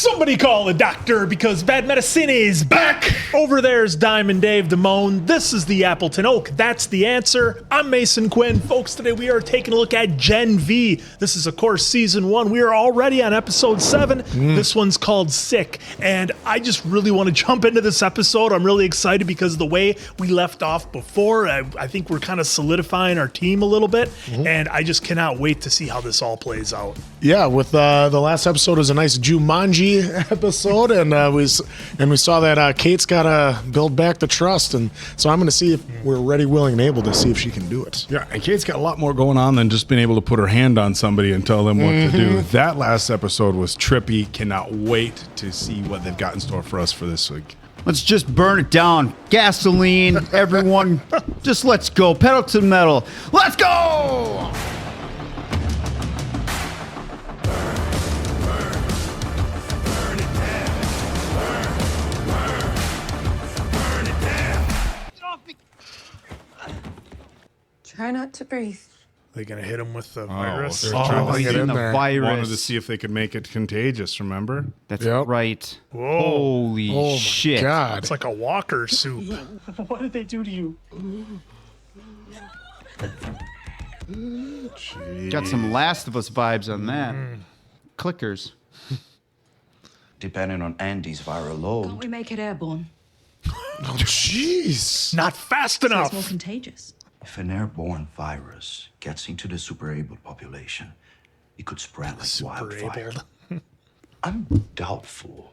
Somebody call a doctor because bad medicine is back. Over there's Diamond Dave Damone. This is the Appleton Oak. That's the answer. I'm Mason Quinn. Folks, today we are taking a look at Gen V. This is, of course, season 1. We are already on episode 7. This one's called Sick. And I just really want to jump into this episode. I'm really excited because of the way we left off before. I think we're kind of solidifying our team a little bit. And I just cannot wait to see how this all plays out. Yeah, with the last episode was a nice Jumanji episode, and we saw that Kate's got to build back the trust, and so I'm going to see if we're ready, willing, and able to see if she can do it. Yeah, and Kate's got a lot more going on than just being able to put her hand on somebody and tell them what to do. That last episode was trippy. Cannot wait to see what they've got in store for us for this week. Let's just burn it down. Gasoline, everyone. Just let's go. Pedal to the metal. Let's go! Try not to breathe. They're going to hit him with the virus. They're trying to get in the there. virus. Wanted to see if they could make it contagious, remember? That's Yep. right. Whoa. Holy Oh shit. my God! It's like a Walker soup. What did they do to you? Got some Last of Us vibes on that. Clickers. Depending on Andy's viral Can't load, we make it airborne? Oh, jeez! Not fast So it's more enough. contagious. if an airborne virus gets into the super-able population, it could spread like wildfire. Super-abled. I'm doubtful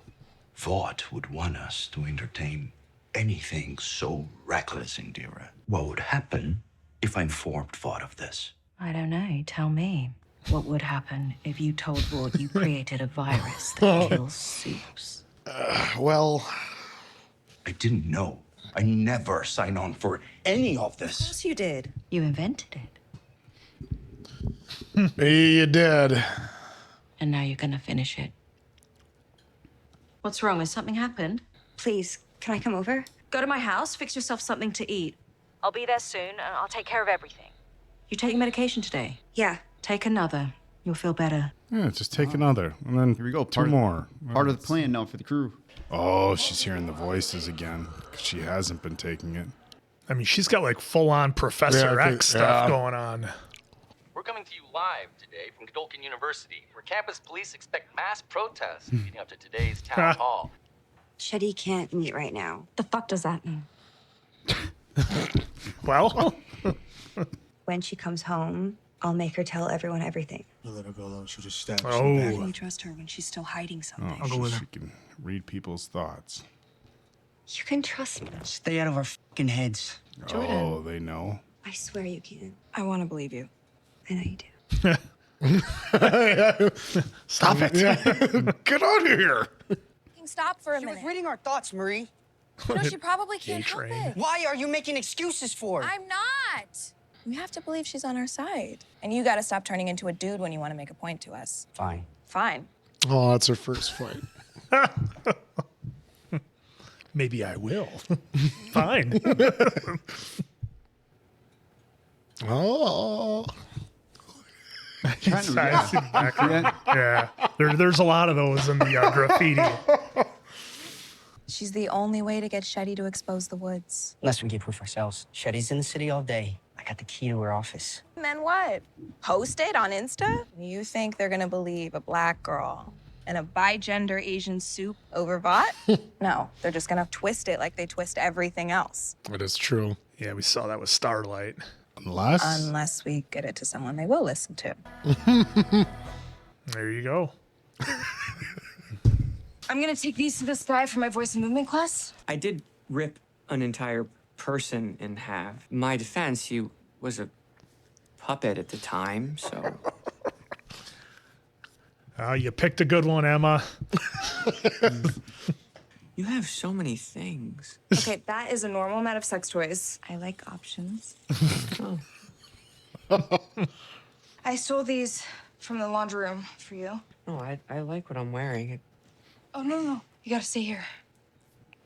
Vought would want us to entertain anything so reckless, Indira. What would happen if I informed Vought of this? I don't know. Tell me. What would happen if you told Ward you created a virus that kills supes? Well, I didn't know. I never signed on for any of this. Yes, you did. You invented it. you did. And now you're gonna finish it. What's wrong? Has something happened? Please, can I come over? Go to my house, fix yourself something to eat. I'll be there soon, and I'll take care of everything. You taking medication today? Yeah. Take another. You'll feel better. Yeah, just take another. And then Here we go. two more. Part of the plan now for the crew. Oh, she's hearing the voices again. 'Cause she hasn't been taking it. I mean, she's got like full-on Professor Yeah, I think- X stuff yeah. going on. We're coming to you live today from Godolkin University, where campus police expect mass protests leading up to today's town hall. Shelley can't meet right now. The fuck does that mean? Well, When she comes home, I'll make her tell everyone everything. Let her go though. She'll just stab Can oh, you trust her when she's still hiding something? Oh, she can read people's thoughts. You can trust me. Stay out of our fucking heads. Oh, they know. I swear you can. I want to believe you. I know you do. stop it. Get out of here! Stop for a She was minute. reading our thoughts, Marie. No, she probably can't help train. it. Why are you making excuses for her? I'm not. You have to believe she's on our side. And you gotta stop turning into a dude when you want to make a point to us. Fine. Fine. Oh, that's her first fight. Maybe I will. Fine. Oh, Trying to, yeah. Yeah, there's a lot of those in the graffiti. She's the only way to get Shetty to expose the woods. Unless we get proof ourselves. Shetty's in the city all day. I got the key to her office. And then what? Post it on Insta? You think they're gonna believe a black girl and a bigender Asian soup over Vought? No, they're just gonna twist it like they twist everything else. that is true. Yeah, we saw that with Starlight. Unless we get it to someone they will listen to. There you go. I'm gonna take these to the sky for my voice and movement class. I did rip an entire person in half. My defense, he was a puppet at the time, so. You picked a good one, Emma. You have so many things. Okay, that is a normal amount of sex toys. I like options. I stole these from the laundry room for you. No, I like what I'm wearing. Oh, no. You gotta stay here.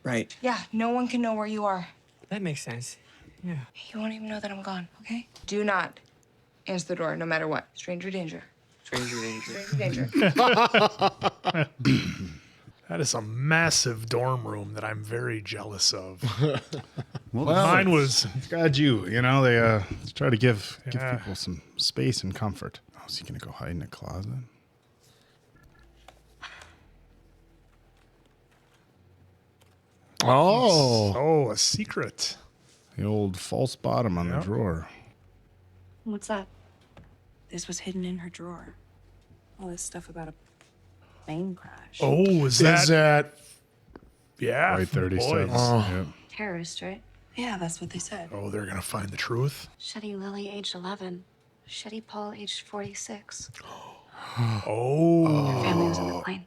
Right. Yeah, no one can know where you are. That makes sense. Yeah. You won't even know that I'm gone, okay? Do not answer the door, no matter what. Stranger danger. Stranger danger. Stranger danger. That is a massive dorm room that I'm very jealous of. Well, mine was. It's got you. You know, they try to give people some space and comfort. Oh, is he gonna go hide in a closet? Oh, a secret. The old false bottom on the drawer. What's that? This was hidden in her drawer. All this stuff about a plane crash. Oh, is that? Yeah. Right, 37. boys. Yep. Terrorist, right? Yeah, that's what they said. Oh, they're gonna find the truth. Shetty Lily, aged 11. Shetty Paul, aged 46. Oh. Their family was on the plane.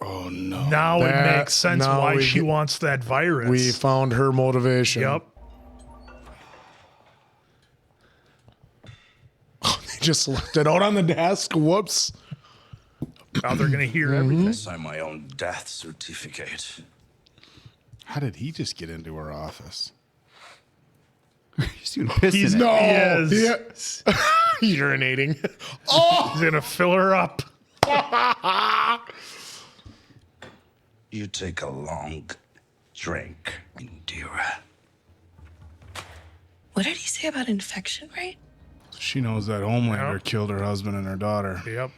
Oh no. Now it That- makes sense now why we she get- wants that virus. We found her motivation. Yep. They just left it out on the desk. Whoops. Now they're gonna hear everything. Sign my own death certificate. How did he just get into her office? He's gonna piss He's in it. Yes. Urinating. He's gonna fill her up. You take a long drink, Indira. What did he say about infection rate? She knows that Homelander Yep. killed her husband and her daughter. Yep.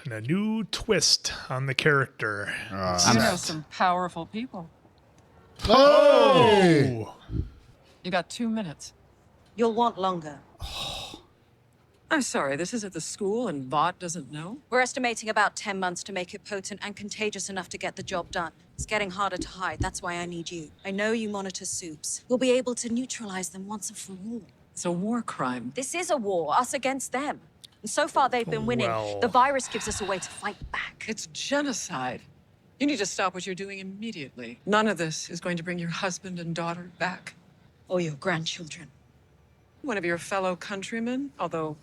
And a new twist on the character. You know some powerful people. Oh. You got 2 minutes. You'll want longer. I'm sorry, this is at the school and Vought doesn't know? We're estimating about 10 months to make it potent and contagious enough to get the job done. It's getting harder to hide. That's why I need you. I know you monitor supes. We'll be able to neutralize them once and for all. It's a war crime. This is a war, us against them. And so far, they've been winning. Well. The virus gives us a way to fight back. It's genocide. You need to stop what you're doing immediately. None of this is going to bring your husband and daughter back. Or your grandchildren. One of your fellow countrymen, although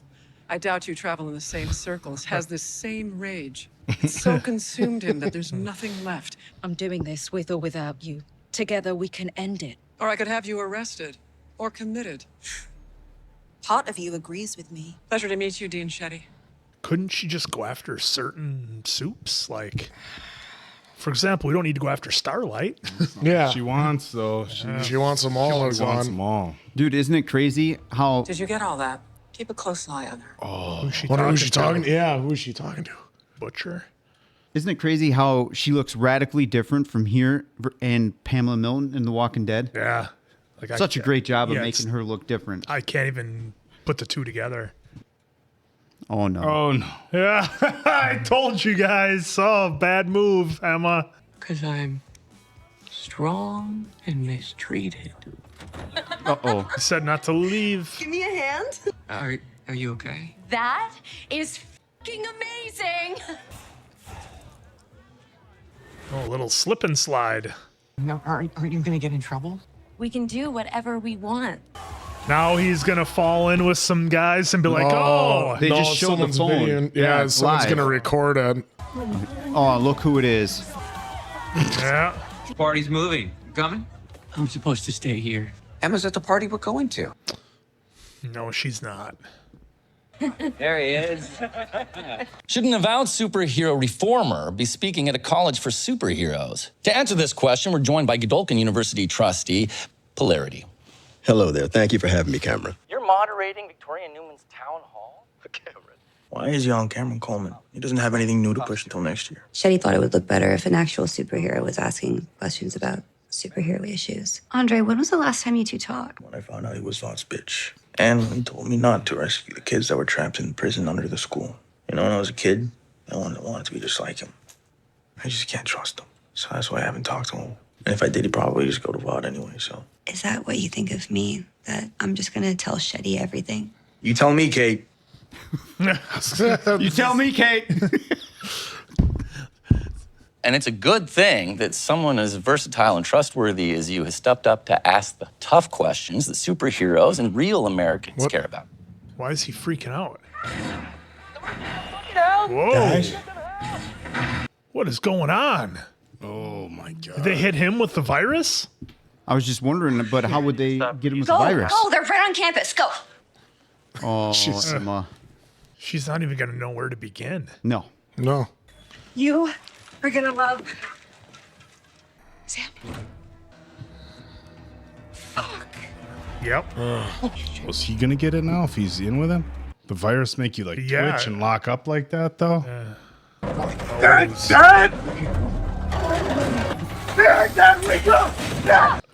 I doubt you travel in the same circles, has this same rage. It's so consumed him that there's nothing left. I'm doing this with or without you. Together, we can end it. Or I could have you arrested or committed. Part of you agrees with me. Pleasure to meet you, Dean Shetty. Couldn't she just go after certain supes? Like, for example, we don't need to go after Starlight. Yeah. She wants, though. She wants them all. She wants them all. Dude, isn't it crazy how Did you get all that? Keep a close eye on her. Who's she Wonder talking who's she talking to? Yeah, who's she talking to? Butcher. isn't it crazy how she looks radically different from here and Pamela Milton in The Walking Dead? Yeah. Like Such a great job of yeah, making her look different. I can't even put the two together. Oh no. Oh no. Yeah, I told you guys. Oh, bad move, Emma. Because I'm strong and mistreated. Uh-oh. I said not to leave. Give me a hand. Are you okay? That is fucking amazing. Oh, a little slip and slide. No, aren't you gonna get in trouble? We can do whatever we want. Now he's gonna fall in with some guys and be like, "Oh, They just showed the someone's phone. video. Yeah, Yeah, someone's live. gonna record it. Oh, look who it is. yeah." The party's moving. You coming? I'm supposed to stay here. Emma's at the party we're going to. No, she's not. There he is. Shouldn't a vowed superhero reformer be speaking at a college for superheroes? To answer this question, we're joined by Godolkin University trustee, Polarity. Hello there. Thank you for having me, Cameron. You're moderating Victoria Newman's town hall? Cameron. Why is he on Cameron Coleman? He doesn't have anything new to push until next year. Shetty thought it would look better if an actual superhero was asking questions about superhero issues. Andre, when was the last time you two talked? When I found out he was Vought's bitch. And he told me not to rescue the kids that were trapped in prison under the school. You know, when I was a kid, I wanted to be just like him. I just can't trust him. So that's why I haven't talked to him. And if I did, he'd probably just go to Vought anyway, so. Is that what you think of me? That I'm just gonna tell Shetty everything? You tell me, Kate. You tell me, Kate. And it's a good thing that someone as versatile and trustworthy as you has stepped up to ask the tough questions that superheroes and real Americans care about. Why is he freaking out? Whoa! Guys. What is going on? Oh my God! Did they hit him with the virus? I was just wondering, but how would they get him with the virus? Go, they're right on campus. Go. Oh, She's- Emma. She's not even gonna know where to begin. No. No. You are gonna love Yep. Was he gonna get it now if he's in with him? The virus make you like twitch and lock up like that though?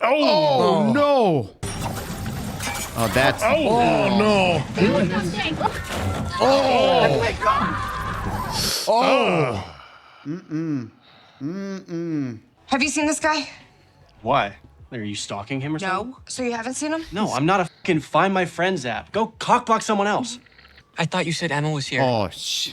Oh no! Oh, that's. Oh no! Oh! Have you seen this guy? Why? Are you stalking him or something? No. So you haven't seen him? No, I'm not a fucking Find My Friends app. Go cockblock someone else. I thought you said Emma was here. Oh, it's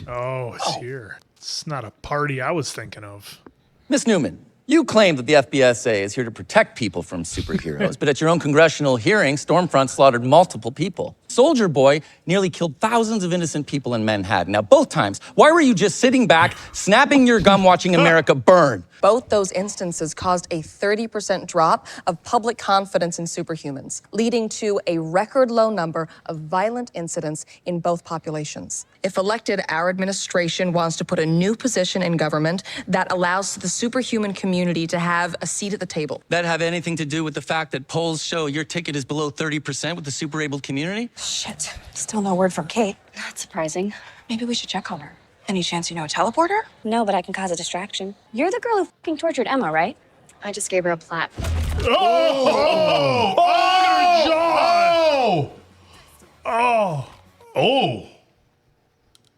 here. It's not a party I was thinking of. Miss Newman, you claim that the FBSA is here to protect people from superheroes, but at your own congressional hearing, Stormfront slaughtered multiple people. Soldier Boy nearly killed thousands of innocent people in Manhattan. Now, both times, why were you just sitting back, snapping your gum, watching America burn? Both those instances caused a 30% drop of public confidence in superhumans, leading to a record low number of violent incidents in both populations. If elected, our administration wants to put a new position in government that allows the superhuman community to have a seat at the table. That have anything to do with the fact that polls show your ticket is below 30% with the super-abled community? Shit, still no word from Kate. That's surprising. Maybe we should check on her. Any chance you know a teleporter? No, but I can cause a distraction. You're the girl who fucking tortured Emma, right? I just gave her a plat.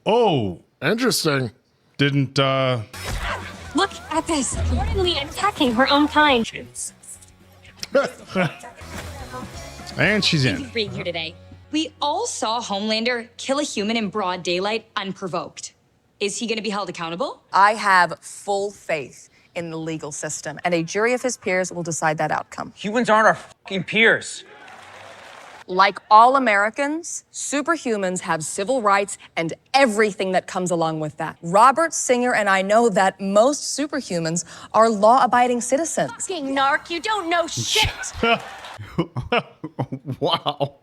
Oh! Interesting. Didn't Look at this. Reportedly attacking her own kind. and she's in. Being here today. We all saw Homelander kill a human in broad daylight unprovoked. Is he going to be held accountable? I have full faith in the legal system, and a jury of his peers will decide that outcome. Humans aren't our fucking peers. Like all Americans, superhumans have civil rights and everything that comes along with that. Robert Singer and I know that most superhumans are law-abiding citizens. Fucking narc, you don't know shit. Wow.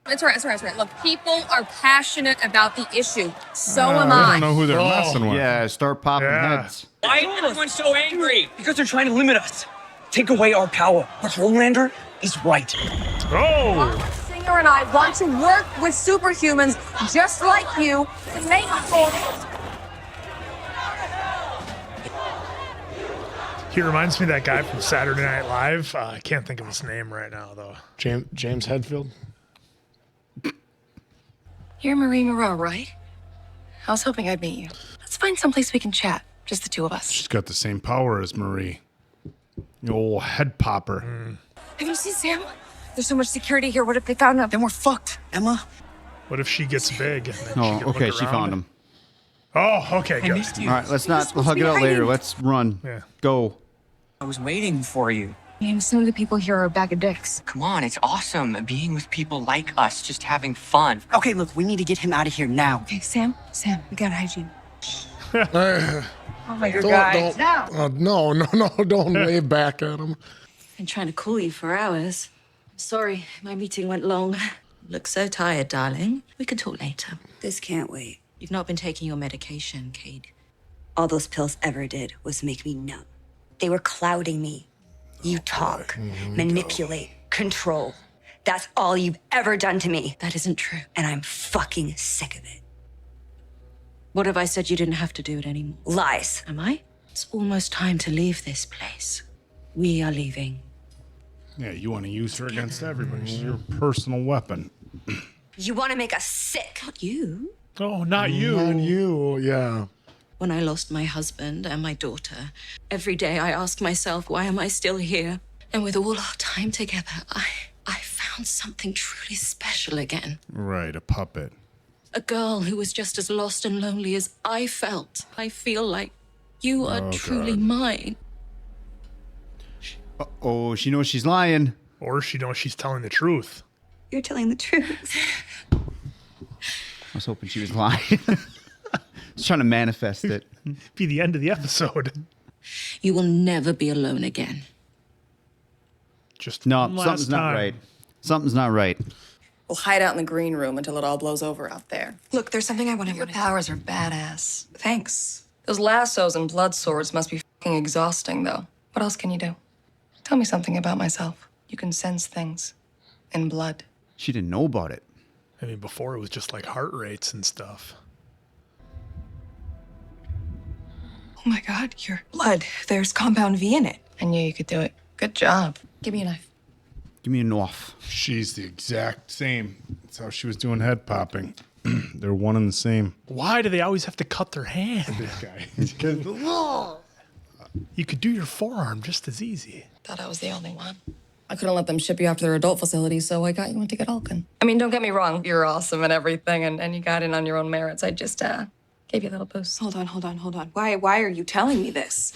It's all right. Look, people are passionate about the issue. So am I I. don't know who they're messing with. Yeah, start popping heads. Why is everyone so angry? Because they're trying to limit us. Take away our power. But Homelander is right. Singer and I want to work with superhumans just like you to make He reminds me of that guy from Saturday Night Live. I can't think of his name right now, though. James Hetfield. You're Marie Moreau, right? I was hoping I'd meet you. Let's find someplace we can chat, just the two of us. She's got the same power as Marie. The old head popper. Have you seen Sam? There's so much security here. What if they found him? Then we're fucked, Emma. What if she gets big? And then she Oh, can okay, look she around? found him. Oh, okay, good. missed you. All right, let's not. We'll hug it out later. Let's run. Yeah. Go. I was waiting for you. And some of the people here are a bag of dicks. Come on, it's awesome being with people like us, just having fun. Okay, look, we need to get him out of here now. Okay, Sam, we gotta hygiene. Oh my don't wave back at him. Been trying to call you for hours. Sorry, my meeting went long. Look so tired, darling. We can talk later. This can't wait. You've not been taking your medication, Cade. All those pills ever did was make me numb. They were clouding me. You talk, manipulate, control. That's all you've ever done to me. That isn't true. And I'm fucking sick of it. What if I said you didn't have to do it anymore? Lies. Am I? It's almost time to leave this place. We are leaving. Yeah, you want to use her against everybody. She's your personal weapon. You want to make us sick. Not you. Oh, not you. Not you, yeah. When I lost my husband and my daughter, every day I ask myself, why am I still here? And with all our time together, I found something truly special again. Right, a puppet. A girl who was just as lost and lonely as I felt. I feel like you are truly mine. Oh, she knows she's lying. Or she knows she's telling the truth. You're telling the truth. I was hoping she was lying. Just trying to manifest it. Be the end of the episode. You will never be alone again. Just No, one last something's not time. right. Something's not right. We'll hide out in the green room until it all blows over out there. Look, there's something I want to. Your powers are badass. Thanks. Those lassos and blood swords must be fucking exhausting, though. What else can you do? Tell me something about myself. You can sense things in blood. She didn't know about it. I mean, before it was just like heart rates and stuff. Oh my God, your blood. There's compound V in it. I knew you could do it. Good job. Give me a knife. Give me a knife. She's the exact same. That's how she was doing head popping. They're one and the same. Why do they always have to cut their hand? This guy. You could do your forearm just as easy. Thought I was the only one. I couldn't let them ship you off to their adult facility, so I got you into Godolkin. I mean, don't get me wrong. You're awesome and everything, and you got in on your own merits. I just gave you a little boost. Hold on. Why are you telling me this?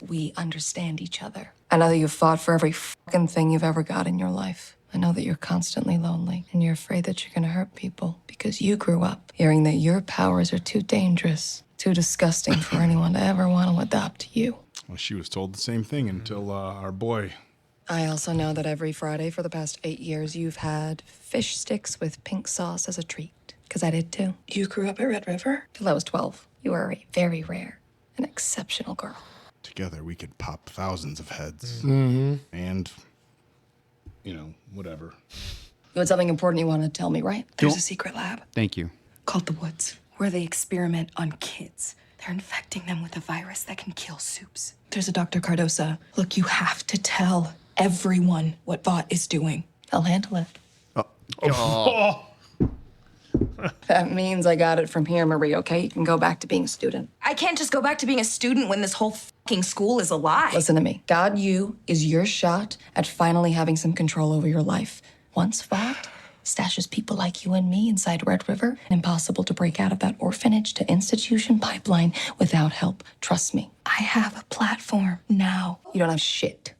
We understand each other. I know that you've fought for every fucking thing you've ever got in your life. I know that you're constantly lonely, and you're afraid that you're gonna hurt people because you grew up hearing that your powers are too dangerous, too disgusting for anyone to ever want to adopt you. Well, she was told the same thing until our boy. I also know that every Friday for the past 8 years, you've had fish sticks with pink sauce as a treat. Because I did too. You grew up at Red River? Till I was 12. You were a very rare and exceptional girl. Together, we could pop thousands of heads. Mm-hmm. And, whatever. You had something important you wanted to tell me, right? There's a secret lab Thank you. called the Woods where they experiment on kids. They're infecting them with a virus that can kill supes. There's a Dr. Cardosa. Look, you have to tell everyone what Vought is doing. I'll handle it. Oh. That means I got it from here, Marie, okay? You can go back to being a student. I can't just go back to being a student when this whole fucking school is a lie. Listen to me. God, you is your shot at finally having some control over your life. Once Vought stashes people like you and me inside Red River, impossible to break out of that orphanage to institution pipeline without help. Trust me. I have a platform now. You don't have shit.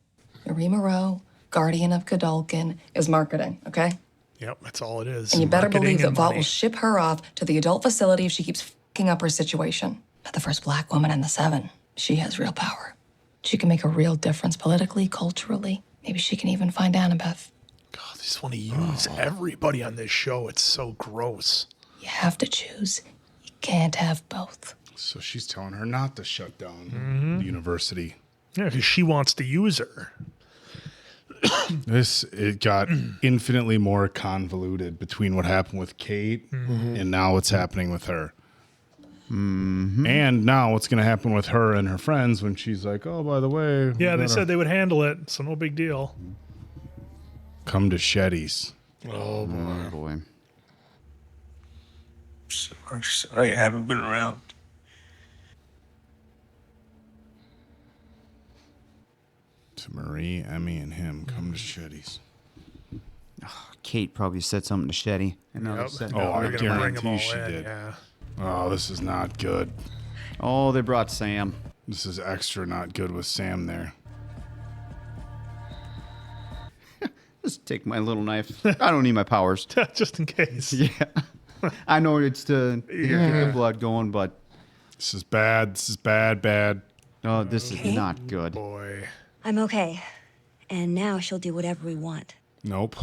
Marie Moreau, guardian of Godolkin, is marketing, okay? Yep, that's all it is. And you better Marketing believe that and Vought money. will ship her off to the adult facility if she keeps fucking up her situation. But the first black woman in the 7, she has real power. She can make a real difference politically, culturally. Maybe she can even find Annabeth. God, they just want to use everybody on this show. It's so gross. You have to choose. You can't have both. So she's telling her not to shut down the university. Yeah, because she wants to use her. It got infinitely more convoluted between what happened with Kate and now what's happening with her. And now what's going to happen with her and her friends when she's like, oh, by the way. Yeah, they said they would handle it, so no big deal. Come to Shetty's. Oh, boy. Sorry, I haven't been around. To Marie, Emmy, and him, come to Shetty's. Kate probably said something to Shetty. And now they're setting Oh, up. I They're gonna bring 'em guarantee all she in, did. yeah. Oh, this is not good. Oh, they brought Sam. This is extra not good with Sam there. Just take my little knife. I don't need my powers. Just in case. Yeah. I know it's to get the blood going, but this is bad. This is bad. Oh, this is not good. Boy. I'm okay. And now she'll do whatever we want. Nope.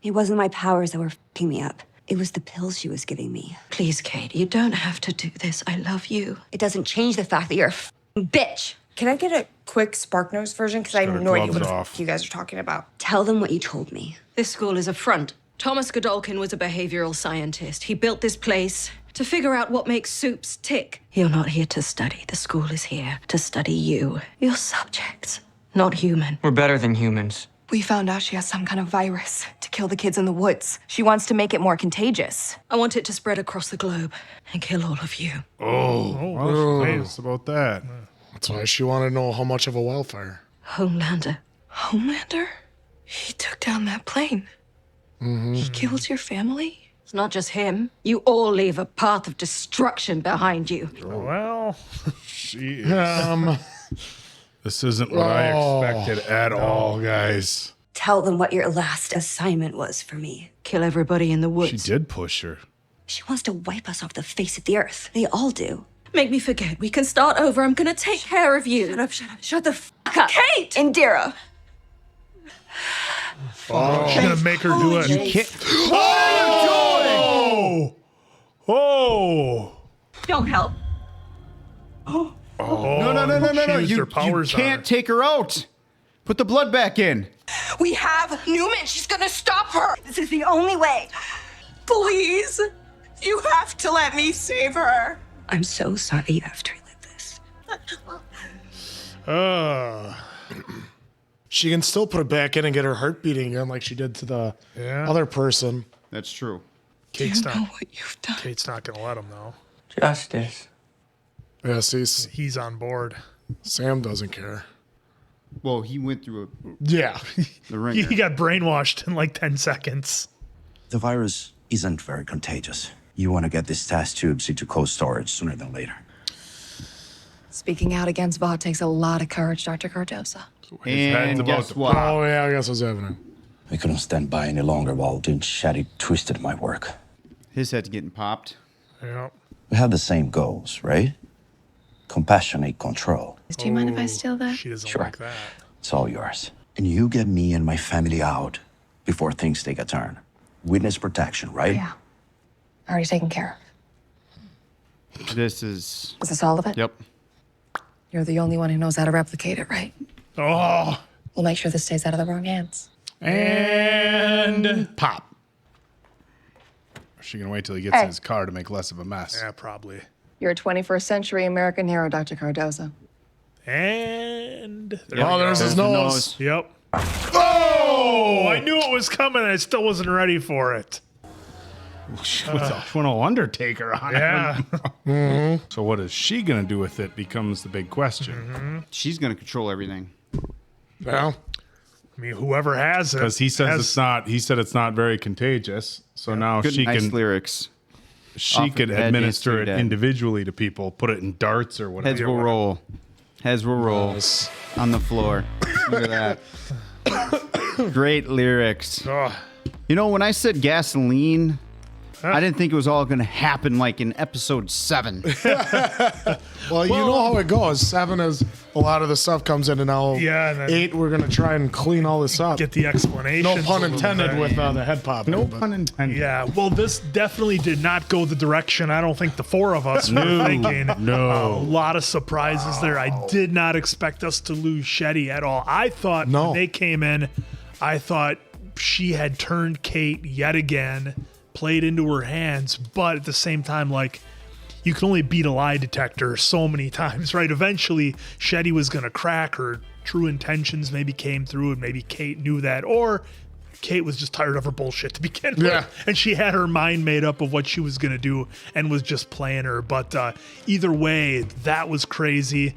It wasn't my powers that were fucking me up. It was the pills she was giving me. Please, Kate, you don't have to do this. I love you. It doesn't change the fact that you're a fucking bitch. Can I get a quick SparkNotes version? Because I have Got her no idea gloves what the off. fuck you guys are talking about. Tell them what you told me. This school is a front. Thomas Godolkin was a behavioral scientist. He built this place to figure out what makes supes tick. You're not here to study. The school is here to study you. You're subjects, not human. We're better than humans. We found out she has some kind of virus to kill the kids in the woods. She wants to make it more contagious. I want it to spread across the globe and kill all of you. Well, it's about that. That's why she wanted to know how much of a wildfire. Homelander. Homelander? He took down that plane. He killed your family? It's not just him. You all leave a path of destruction behind you. Well, She is. This isn't what I expected at all, guys. Tell them what your last assignment was for me. Kill everybody in the woods. She did push her. She wants to wipe us off the face of the earth. They all do. Make me forget. We can start over. I'm gonna take care of you. Shut up, shut up. Shut the fuck up. Kate! Indira. oh, she's gonna make her do it. You can't. Oh! Don't help. No. No. used her You powers on her. can't take her out. Put the blood back in. We have Newman. She's gonna stop her. This is the only way. Please. You have to let me save her. I'm so sorry you have to relive this. She can still put it back in and get her heart beating again like she did to the other person. That's true. Kate's You know what you've done. Kate's not going to let him, though. Justice. Yeah, see, He's on board. Sam doesn't care. Well, he went through Yeah. the ringer. He got brainwashed in like 10 seconds. The virus isn't very contagious. You want to get these test tubes into cold storage sooner than later. Speaking out against Vought takes a lot of courage, Dr. Cardoza. And guess what? Oh, yeah, I guess what's happening. I couldn't stand by any longer while Shelley twisted my work. His head's getting popped. Yeah. We have the same goals, right? Compassionate control. Do you mind if I steal that? She doesn't Sure. like that. It's all yours. And you get me and my family out before things take a turn. Witness protection, right? Yeah. Already taken care This is. of. Is this all of it? Yep. You're the only one who knows how to replicate it, right? Oh. We'll make sure this stays out of the wrong hands. And pop. Is she gonna wait till he gets Hey. in his car to make less of a mess? Yeah, probably. You're a 21st century American hero, Dr. Cardoza. And Oh, there's his nose. Yep. Oh! I knew it was coming. I still wasn't ready for it. With no Undertaker on Yeah. it. So what is she gonna do with it becomes the big question. She's gonna control everything. Well, I mean, whoever has it. Because he says has- it's not. He said it's not very contagious. So now Good, she nice can. lyrics. She Off could of Bad administer Dance it to Dead. individually to people. Put it in darts or whatever. Heads will roll. Heads will roll on the floor. Look at that. Great lyrics. Oh. You know, when I said gasoline, I didn't think it was all going to happen like in episode 7. Well, you know how it goes. 7 is a lot of the stuff comes in, and now Yeah, and then 8 we're gonna try and clean all this up. Get the explanation. No pun intended with the head pop. No pun intended. Yeah, well, this definitely did not go the direction I don't think the four of us were thinking. No. A lot of surprises there. I did not expect us to lose Shetty at all. I thought when they came in, I thought she had turned Kate yet again, played into her hands, but at the same time, like, you can only beat a lie detector so many times, right? Eventually, Shetty was going to crack. Her true intentions maybe came through, and maybe Kate knew that. Or Kate was just tired of her bullshit to begin with. And she had her mind made up of what she was going to do and was just playing her. But either way, that was crazy.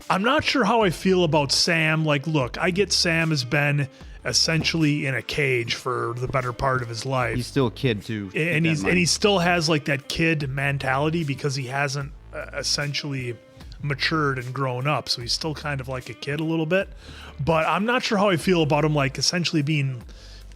I'm not sure how I feel about Sam. Like, look, I get Sam has been essentially in a cage for the better part of his life. He's still a kid, too. And he still has like that kid mentality because he hasn't essentially matured and grown up. So he's still kind of like a kid a little bit. But I'm not sure how I feel about him like essentially being,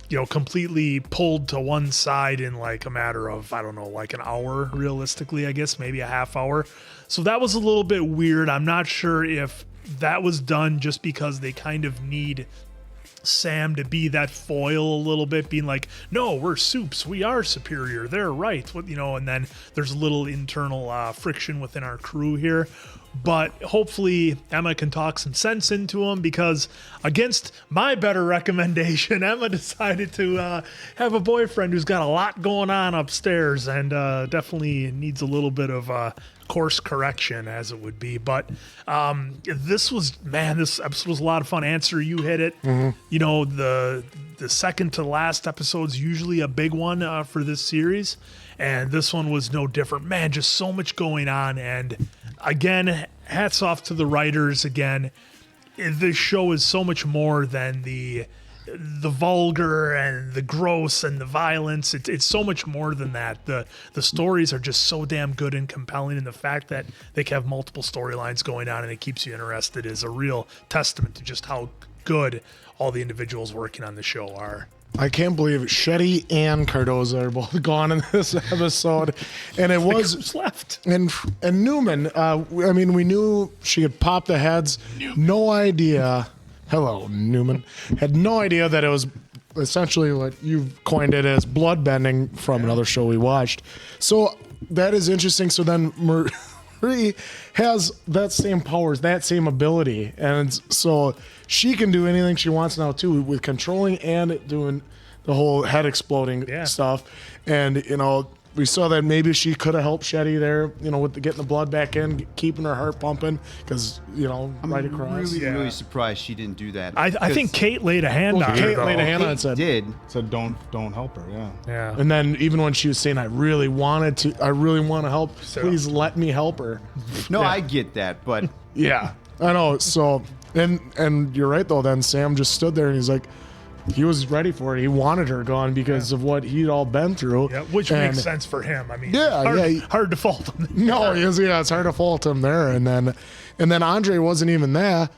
you know, completely pulled to one side in like a matter of, I don't know, like an hour realistically, I guess, maybe a half hour. So that was a little bit weird. I'm not sure if that was done just because they kind of need Sam to be that foil a little bit, being like, no, we're supes, we are superior, they're right, what, you know, and then there's a little internal friction within our crew here. But hopefully Emma can talk some sense into him, because against my better recommendation, Emma decided to have a boyfriend who's got a lot going on upstairs and definitely needs a little bit of course correction, as it would be. But this episode was a lot of fun. Answer, you hit it. You know, the second to last episode's usually a big one for this series, and this one was no different. Man, just so much going on. And again, hats off to the writers. Again, this show is so much more than the vulgar and the gross and the violence. It's so much more than that. The stories are just so damn good and compelling, and the fact that they can have multiple storylines going on and it keeps you interested is a real testament to just how good all the individuals working on the show are. I can't believe it. Shetty and Cardoza are both gone in this episode, and it was who's left. And Newman. I mean, we knew she could pop the heads. No idea. Hello, Newman. Had no idea that it was essentially what you've coined it as bloodbending from another show we watched. So that is interesting. So then Marie has that same powers, that same ability, and so she can do anything she wants now too, with controlling and doing the whole head exploding stuff. And we saw that maybe she could have helped Shetty there, with getting the blood back in, keeping her heart pumping, because right across. Really surprised she didn't do that. I think Kate laid a hand on her. Kate laid a hand on it and said don't help her. Yeah. And then even when she was saying, I really want to help, please let me help her. No, I get that, but yeah, I know. So and you're right though. Then Sam just stood there and he's like, he was ready for it. He wanted her gone because of what he'd all been through. Yeah, which makes sense for him. I mean, hard to fault him. No, it's hard to fault him there. And then Andre wasn't even there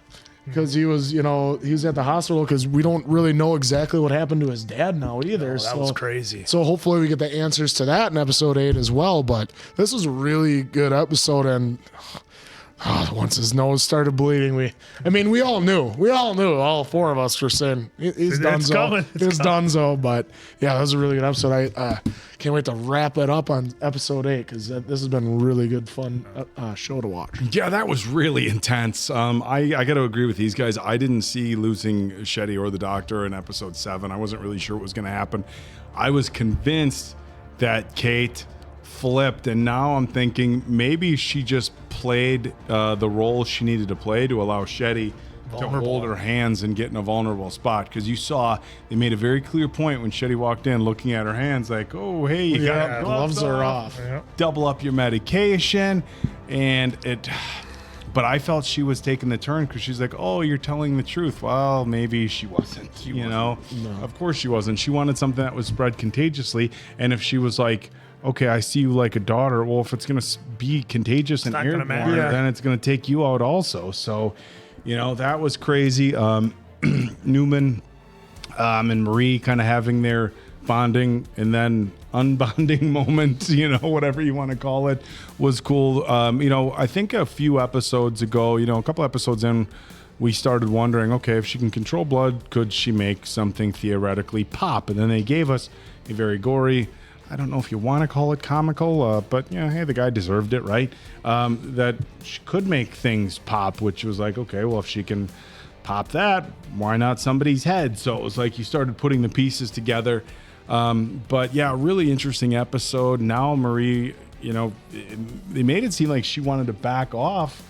because he was at the hospital, because we don't really know exactly what happened to his dad now either. That was crazy. So hopefully we get the answers to that in episode 8 as well. But this was a really good episode, and once his nose started bleeding, we all knew, all 4 of us were saying he's donezo. It's donezo. But yeah, that was a really good episode. I can't wait to wrap it up on episode 8, because this has been a really good, fun show to watch. Yeah, that was really intense. I got to agree with these guys. I didn't see losing Shetty or the doctor in episode 7. I wasn't really sure what was going to happen. I was convinced that Kate flipped, and now I'm thinking maybe she just played the role she needed to play to allow Shetty to hold her hands and get in a vulnerable spot, because you saw they made a very clear point when Shetty walked in, looking at her hands like, oh hey, you got gloves are off. Double up your medication. But I felt she was taking the turn, because she's like, oh, you're telling the truth. Well, maybe she wasn't. No. Of course she wasn't. She wanted something that was spread contagiously, and if she was like, okay, I see you like a daughter. Well, if it's going to be contagious and airborne, then it's going to take you out also. So, that was crazy. Newman and Marie kind of having their bonding and then unbonding moment, whatever you want to call it, was cool. I think a few episodes ago, a couple episodes in, we started wondering, okay, if she can control blood, could she make something theoretically pop? And then they gave us a very gory, I don't know if you want to call it comical, but hey, the guy deserved it, right? That she could make things pop, which was like, okay, well, if she can pop that, why not somebody's head? So it was like you started putting the pieces together. But yeah, really interesting episode. Now Marie, they made it seem like she wanted to back off,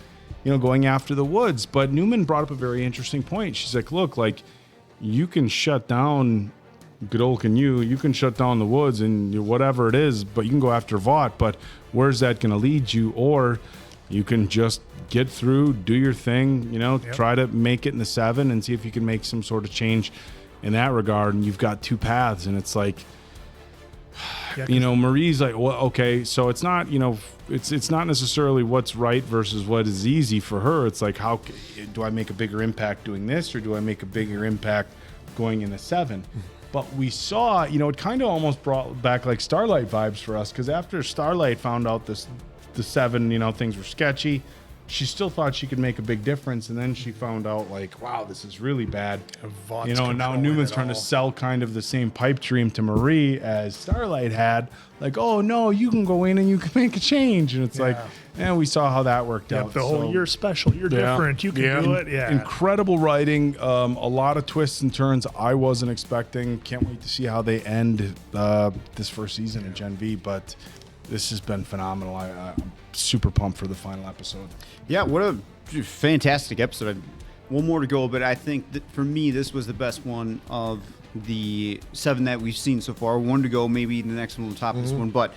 going after the woods. But Newman brought up a very interesting point. She's like, look, like, you can shut down Godolkin, you can shut down the woods and whatever it is, but you can go after Vought, but where's that going to lead you? Or you can just get through, do your thing, try to make it in the 7 and see if you can make some sort of change in that regard. And you've got 2 paths, and it's like, Marie's like, well, okay, so it's not, it's not necessarily what's right versus what is easy for her. It's like, how do I make a bigger impact doing this, or do I make a bigger impact going in the 7? But we saw, it kind of almost brought back like Starlight vibes for us, because after Starlight found out the 7, things were sketchy, she still thought she could make a big difference, and then she found out, like, wow, this is really bad. And now Newman's trying to sell kind of the same pipe dream to Marie as Starlight had, like, oh no, you can go in and you can make a change, and it's like, we saw how that worked out. The whole, you're special, you're different, you can do it. Incredible writing, a lot of twists and turns I wasn't expecting. Can't wait to see how they end this first season of Gen V, but this has been phenomenal. I'm super pumped for the final episode. Yeah, what a fantastic episode. One more to go, but I think that for me, this was the best one of the 7 that we've seen so far. One to go, maybe the next one will top this one, but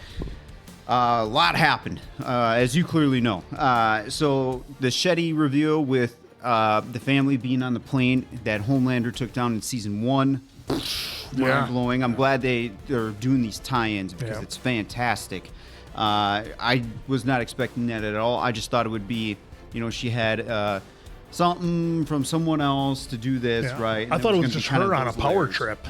a lot happened, as you clearly know. So the Shetty reveal with the family being on the plane that Homelander took down in season 1. Mind-blowing. I'm glad they're doing these tie-ins, because it's fantastic. I was not expecting that at all. I just thought it would be, she had something from someone else to do this, right? And I thought it was just her on a power trip.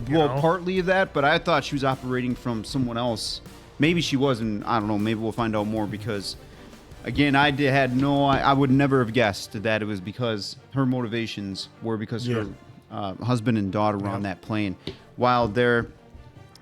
Partly of that, but I thought she was operating from someone else. Maybe she wasn't. I don't know. Maybe we'll find out more, because, again, I would never have guessed that it was because her motivations were because her husband and daughter were on that plane. While they're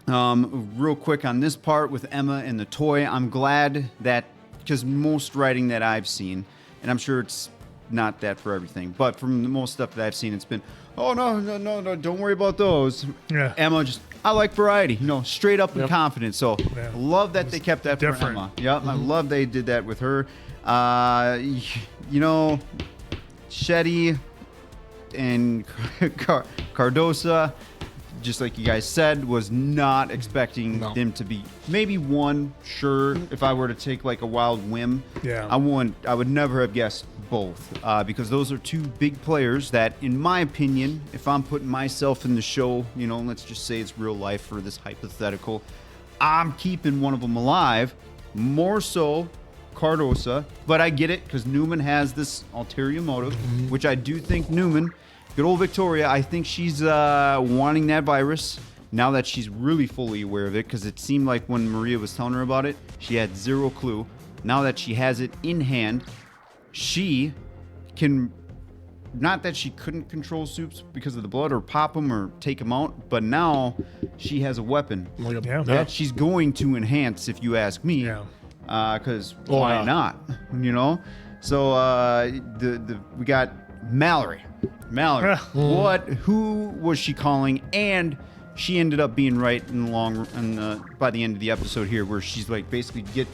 real quick on this part with Emma and the toy, I'm glad that because most writing that I've seen, and I'm sure it's not that for everything, but from the most stuff that I've seen, it's been, oh, no, don't worry about those. Yeah. Emma I like variety, straight up and confident. So I love that they kept that for Emma. Yep, I love they did that with her. Shetty and Cardosa, just like you guys said, was not expecting them to be maybe one. Sure, if I were to take like a wild whim, I would never have guessed both because those are two big players that, in my opinion, if I'm putting myself in the show, let's just say it's real life for this hypothetical, I'm keeping one of them alive, more so Cardosa, but I get it because Newman has this ulterior motive, which I do think Newman, good old Victoria, I think she's wanting that virus now that she's really fully aware of it, because it seemed like when Maria was telling her about it, she had zero clue. Now that she has it in hand, she can, not that she couldn't control supes because of the blood or pop them or take them out, but now she has a weapon that she's going to enhance, if you ask me. Because why not? So we got Mallory. Who was she calling? And she ended up being right in the by the end of the episode here, where she's like, basically, get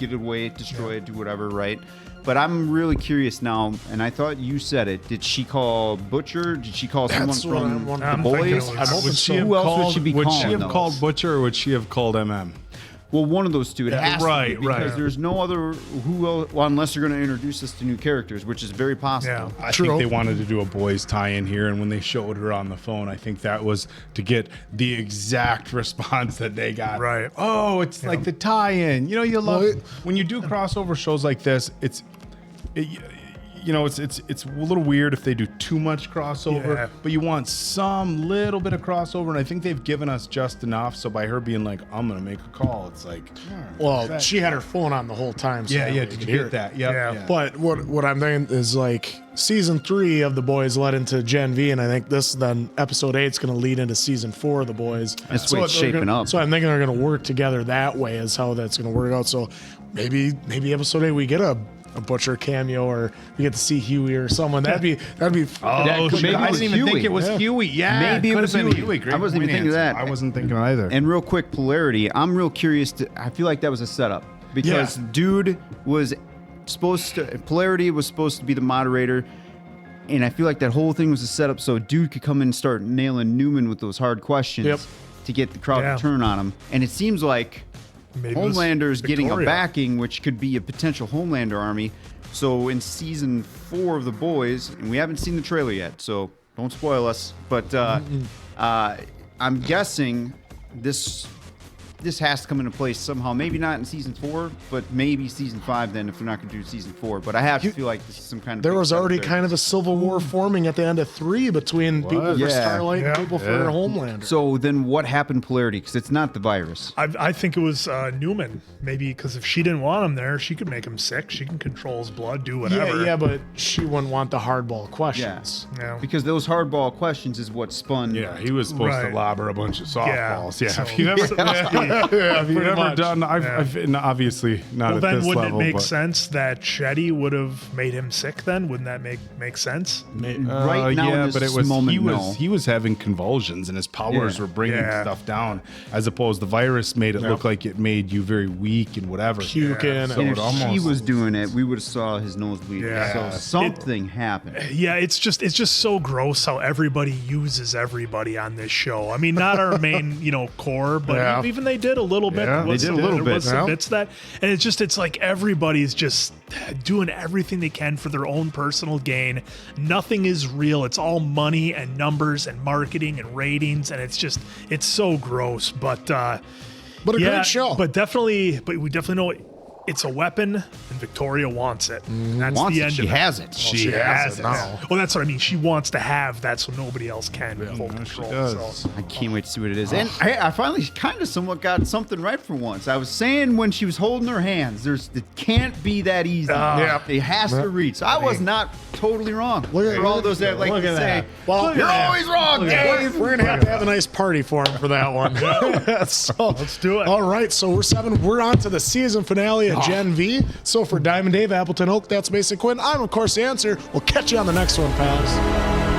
it away, destroy it, do whatever, right? But I'm really curious now, and I thought you said it. Did she call Butcher? Did she call someone from the boys? Who else would she be calling? Would she have called Butcher, or would she have called MM? Well, one of those two. It has to be, because there's no other unless they're going to introduce us to new characters, which is very possible. I think they wanted to do a boys tie-in here, and when they showed her on the phone, I think that was to get the exact response that they got. Right. Oh, it's like the tie-in. You love when you do crossover shows like this. It's a little weird if they do too much crossover, but you want some little bit of crossover, and I think they've given us just enough. So by her being like, I'm gonna make a call, it's like, well, she had her phone on the whole time. So did you hear that? Yeah. But what I'm thinking is, like, season 3 of The Boys led into Gen V, and I think episode 8 is going to lead into season 4 of The Boys. That's the way it's shaping up. So I'm thinking they're going to work together that way, is how that's going to work out. So maybe episode 8 we get a Butcher cameo, or we get to see Huey or someone. That'd be. I didn't even think it was Huey. Yeah, maybe it was Huey. I wasn't even thinking of that. I wasn't thinking either. And real quick, Polarity. I'm real curious. I feel like that was a setup, because Dude was Polarity was supposed to be the moderator, and I feel like that whole thing was a setup so Dude could come in and start nailing Newman with those hard questions to get the crowd to turn on him. And it seems like Homelander's getting a backing, which could be a potential Homelander army. So in season 4 of The Boys, and we haven't seen the trailer yet, so don't spoil us, but I'm guessing this has to come into place somehow. Maybe not in season 4, but maybe season 5 then, if they're not going to do season 4. But I have to feel like this is some kind of... There was already kind of a civil war forming at the end of 3 between people for Starlight and people for Homelander. So then what happened to Polarity? Because it's not the virus. I think it was Newman. Maybe because if she didn't want him there, she could make him sick. She can control his blood, do whatever. Yeah, but she wouldn't want the hardball questions. Yeah. Because those hardball questions is what spun... Yeah, he was supposed to lob her a bunch of softballs. Yeah. So, if you've never done, I've obviously not at this level. Well, then wouldn't it make sense that Shetty would have made him sick then? Wouldn't that make sense? Right now, but it was he was having convulsions and his powers were bringing stuff down, as opposed the virus made it look like it made you very weak and whatever. Puking. So if he was doing it, we would have saw his nose bleed. So something happened. Yeah, it's just so gross how everybody uses everybody on this show. I mean, not our main core, but even they did a little bit. Yeah, they did a little bit. There was some bits that, and it's like everybody's just doing everything they can for their own personal gain. Nothing is real. It's all money and numbers and marketing and ratings, and it's so gross. But a great show. But we definitely know it's a weapon, and Victoria wants it. That's the end of it. She has it. She has it now. Well, that's what I mean. She wants to have that so nobody else can hold control. So. I can't wait to see what it is. And I finally kind of somewhat got something right for once. I was saying when she was holding her hands, it can't be that easy. It has to reach. So I was not totally wrong. For all those that like to say, well, you're always wrong, Dave. We're going to have a nice party for him for that one. So, let's do it. All right, so we're on to the season finale of Gen V. So for Diamond Dave, Appleton Oak, that's Mason Quinn. I'm, of course, the answer. We'll catch you on the next one, pals.